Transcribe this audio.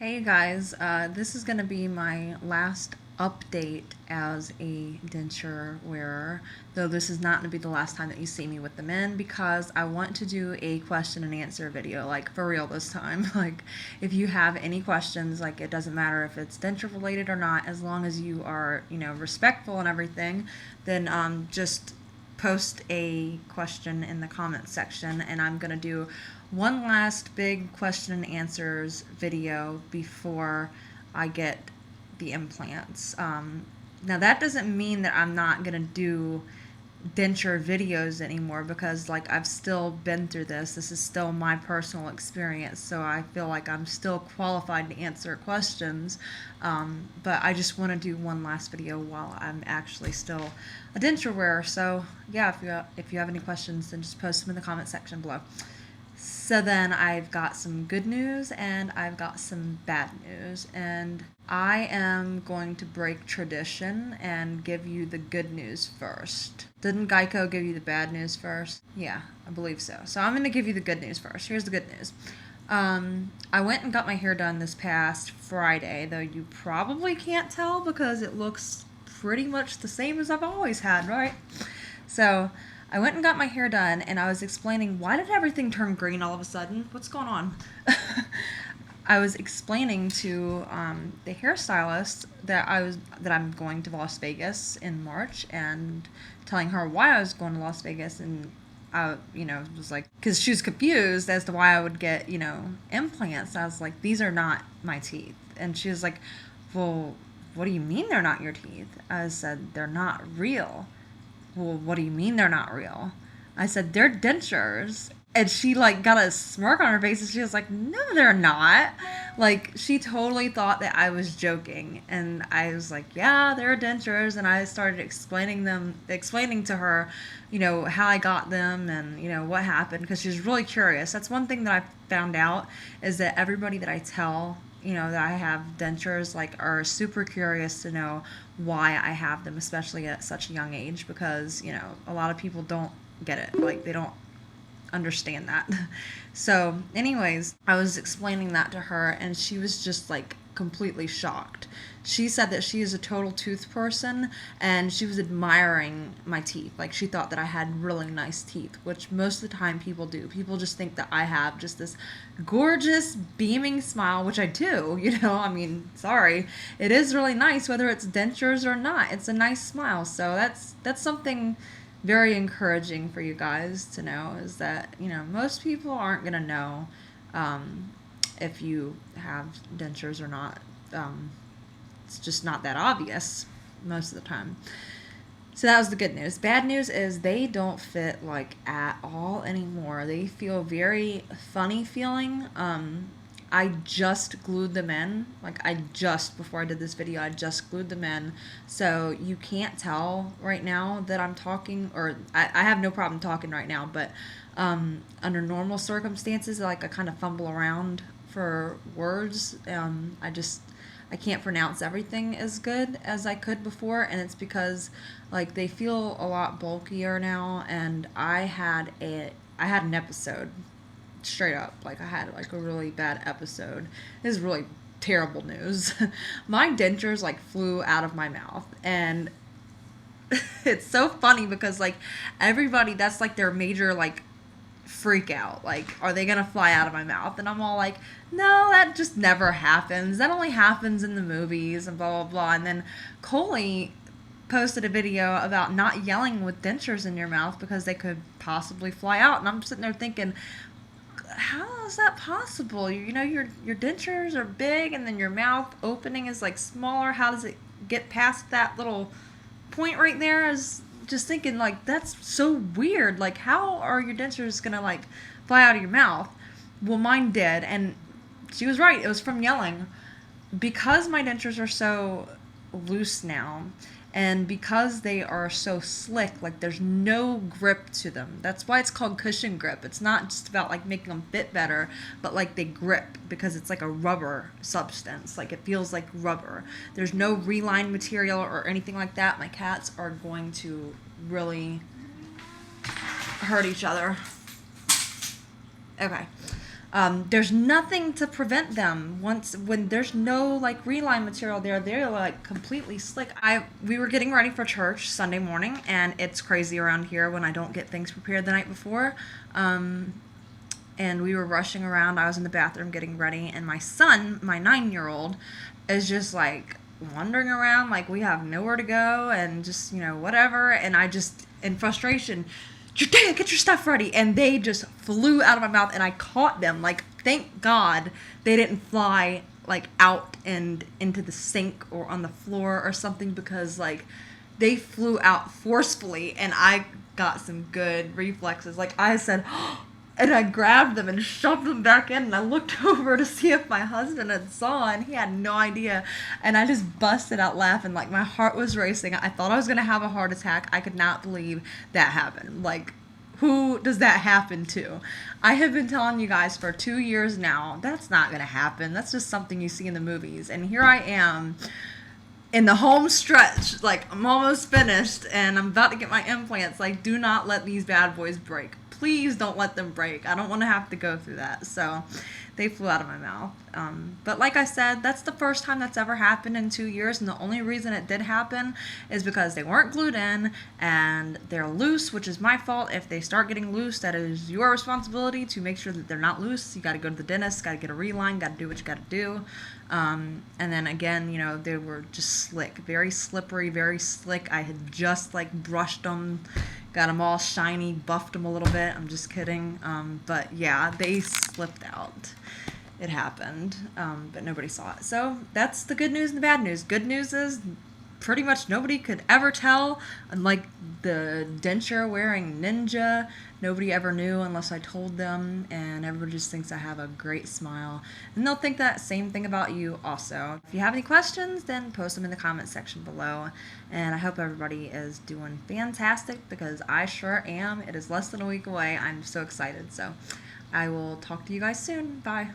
Hey guys, this is going to be my last update as a denture wearer, though this is not going to be the last time that you see me with them in because I want to do a question and answer video, like for real this time. Like, if you have any questions, like it doesn't matter if it's denture related or not, as long as you are, respectful and everything, then just post a question in the comments section, and I'm going to do one last big question and answers video before I get the implants. Now, that doesn't mean that I'm not going to do denture videos anymore because, like, I've still been through this. This is still my personal experience, so I feel like I'm still qualified to answer questions. But I just want to do one last video while I'm actually still a denture wearer. So yeah, if you have any questions, then just post them in the comment section below. So then I've got some good news and I've got some bad news, and I am going to break tradition and give you the good news first. Didn't Geico give you the bad news first? Yeah, I believe so. So I'm going to give you the good news first. Here's the good news. I went and got my hair done this past Friday, though you probably can't tell because it looks pretty much the same as I've always had, right? So I went and got my hair done, and I was explaining, why did everything turn green all of a sudden? What's going on? I was explaining to the hairstylist that I'm going to Las Vegas in March, and telling her why I was going to Las Vegas, and I, was like, because she was confused as to why I would get, implants. I was like, these are not my teeth, and she was like, well, what do you mean they're not your teeth? I said, they're not real. Well, what do you mean they're not real? I said, they're dentures. And she, like, got a smirk on her face, and she was like, no, they're not. Like, she totally thought that I was joking. And I was like, yeah, they're dentures. And I started explaining to her, how I got them and, what happened, because she was really curious. That's one thing that I found out, is that everybody that I tell, that I have dentures, like, are super curious to know why I have them, especially at such a young age, because, a lot of people don't get it. Like, they don't understand that. So anyways, I was explaining that to her, and she was just, like, completely shocked. She said that she is a total tooth person, and she was admiring my teeth. Like, she thought that I had really nice teeth, which most of the time people do. People just think that I have just this gorgeous beaming smile, which I do. I mean, sorry, it is really nice whether it's dentures or not. It's a nice smile. So that's something very encouraging for you guys to know, is that, most people aren't going to know if you have dentures or not. It's just not that obvious most of the time. So that was the good news. Bad news is they don't fit, like, at all anymore. They feel very funny feeling. I just glued them in. Like, before I did this video, I just glued them in. So you can't tell right now that I'm talking, or I have no problem talking right now, but under normal circumstances, like, I kind of fumble around for words. I can't pronounce everything as good as I could before, and it's because, like, they feel a lot bulkier now, and I had an episode. Straight up, like, I had, like, a really bad episode. This is really terrible news. My dentures, like, flew out of my mouth, and it's so funny because, like, everybody, that's, like, their major, like, freak out. Like, are they gonna fly out of my mouth? And I'm all like, no, that just never happens. That only happens in the movies and blah blah blah. And then Coley posted a video about not yelling with dentures in your mouth because they could possibly fly out, and I'm sitting there thinking, how is that possible? Your dentures are big, and then your mouth opening is, like, smaller. How does it get past that little point right there? Is just thinking, like, that's so weird. Like, how are your dentures gonna, like, fly out of your mouth? Well, mine did, and she was right. It was from yelling. Because my dentures are so loose now, and because they are so slick, like, there's no grip to them. That's why it's called cushion grip. It's not just about, like, making them fit better, but, like, they grip because it's like a rubber substance. Like, it feels like rubber. There's no reline material or anything like that. My cats are going to really hurt each other. Okay. There's nothing to prevent them. When there's no like reline material there, they're like completely slick. We were getting ready for church Sunday morning, and it's crazy around here when I don't get things prepared the night before. And we were rushing around. I was in the bathroom getting ready, and my son, my 9-year-old, is just like wandering around like we have nowhere to go and just, whatever. And I just, in frustration, Dad, get your stuff ready. And they just flew out of my mouth, and I caught them. Like, thank God they didn't fly like out and into the sink or on the floor or something, because like they flew out forcefully, and I got some good reflexes. Like I said, and I grabbed them and shoved them back in, and I looked over to see if my husband had saw, and he had no idea. And I just busted out laughing. Like, my heart was racing. I thought I was going to have a heart attack. I could not believe that happened. Like, who does that happen to? I have been telling you guys for 2 years now, that's not going to happen. That's just something you see in the movies. And here I am in the home stretch, like I'm almost finished and I'm about to get my implants. Like, do not let these bad boys break. Please don't let them break. I don't want to have to go through that. So they flew out of my mouth. But like I said, that's the first time that's ever happened in 2 years. And the only reason it did happen is because they weren't glued in and they're loose, which is my fault. If they start getting loose, that is your responsibility to make sure that they're not loose. You got to go to the dentist, got to get a reline, got to do what you got to do. And then again, they were just slick, very slippery, very slick. I had just like brushed them, got them all shiny, buffed them a little bit. I'm just kidding. But yeah, they slipped out. It happened, but nobody saw it. So that's the good news and the bad news. Good news is pretty much nobody could ever tell. Unlike the denture wearing ninja, nobody ever knew unless I told them, and everybody just thinks I have a great smile. And they'll think that same thing about you also. If you have any questions, then post them in the comment section below. And I hope everybody is doing fantastic, because I sure am. It is less than a week away. I'm so excited. So I will talk to you guys soon. Bye.